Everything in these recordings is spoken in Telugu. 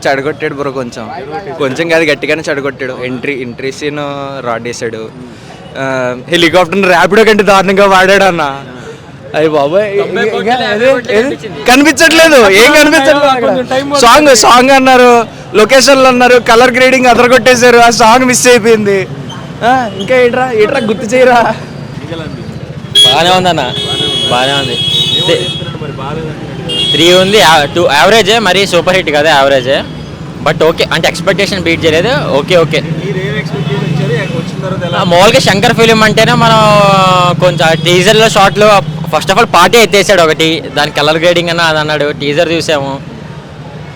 చెడగొట్టాడు బ్రో, కొంచెం కొంచెం కాదు గట్టిగానే చెడగొట్టాడు. ఎంట్రీ సీన్ రాడ్ వేసాడు. హెలికాప్టర్ ర్యాపిడో కంటే దారుణంగా వాడాడు అన్న. అయ్యి బాబాయ్ కనిపించట్లేదు, ఏం కనిపించట్లేదు. సాంగ్ అన్నారు, లొకేషన్లు అన్నారు, కలర్ గ్రేడింగ్ అదరగొట్టేశారు, ఆ సాంగ్ మిస్ అయిపోయింది. ఇంకా ఏట్రా గుర్తు చేయరా. బాగానే ఉంది అన్న, బాగానే ఉంది. 3 ఉంది, 2 యావరేజే, మరి సూపర్ హిట్ కదా, యావరేజే. బట్ ఓకే, అంటే ఎక్స్పెక్టేషన్ బీట్ చేయలేదు. ఓకే. మామూలుగా శంకర్ ఫిలిం అంటేనే మనం కొంచెం టీజర్లో షార్ట్లో ఫస్ట్ ఆఫ్ ఆల్ పార్టీ ఎత్తేసాడు ఒకటి, దాని కలర్ గ్రేడింగ్ అన్న అది అన్నాడు. టీజర్ చూసాము,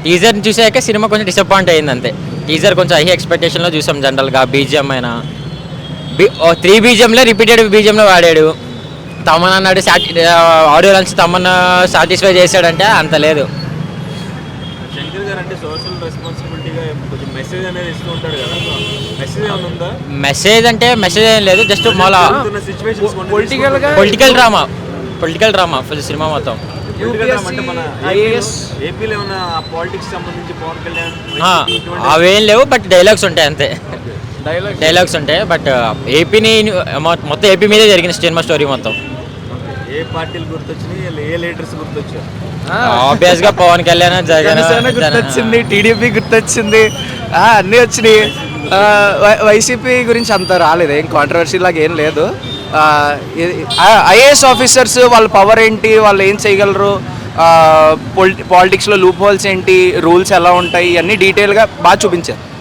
టీజర్ని చూసాక సినిమా కొంచెం డిసప్పాయింట్ అయింది అంతే. టీజర్ కొంచెం హై ఎక్స్పెక్టేషన్లో చూసాం. జనరల్గా బీజిఎం అయినా 3 బీజిఎంలో రిపీటెడ్ బీజిఎంలో వాడాడు. తమన్ అన్నాడు ఆడియో లాంచ్ తమన్ సాటిస్ఫై చేశాడంటే అంత లేదు. శంకర్ గారు అంటే సోషల్ రెస్పాన్సిబిలిటీగా కొంచెం మెసేజ్ అనేది ఇస్తూ ఉంటాడు కదా, మెసేజ్ ఏమైనా ఉందా? మెసేజ్ అంటే మెసేజ్ ఏం లేదు, జస్ట్ మామూలు పొలిటికల్ డ్రామా ఫుల్ సినిమా మొత్తం. అంటే మన ఏపీలో ఏమైనా పాలిటిక్స్ సంబంధించి పవన్ కళ్యాణ్ అవేం లేవు, బట్ డైలాగ్స్ ఉంటాయి అంతే. డైలాగ్స్ ఉంటాయి, బట్ ఏపీని మొత్తం ఏపీ మీదే జరిగిన సినిమా స్టోరీ మొత్తం. ఏ పార్టీలు గుర్తొచ్చినాయి, ఏ లీడర్స్ గుర్తొచ్చారు? ఆబ్వియస్ గా పవన్ కళ్యాణ్, జగన్ గుర్తొచ్చింది, టీడీపీ గుర్తొచ్చింది, అన్నీ వచ్చినాయి. వైసీపీ గురించి అంత రాలేదు, ఏం కాంట్రవర్సీ లాగా ఏం లేదు. ఐఏఎస్ ఆఫీసర్స్ వాళ్ళ పవర్ ఏంటి, వాళ్ళు ఏం చేయగలరు, పాలిటిక్స్లో లూప్ హోల్స్ ఏంటి, రూల్స్ ఎలా ఉంటాయి, అన్నీ డీటెయిల్గా బాగా చూపించారు.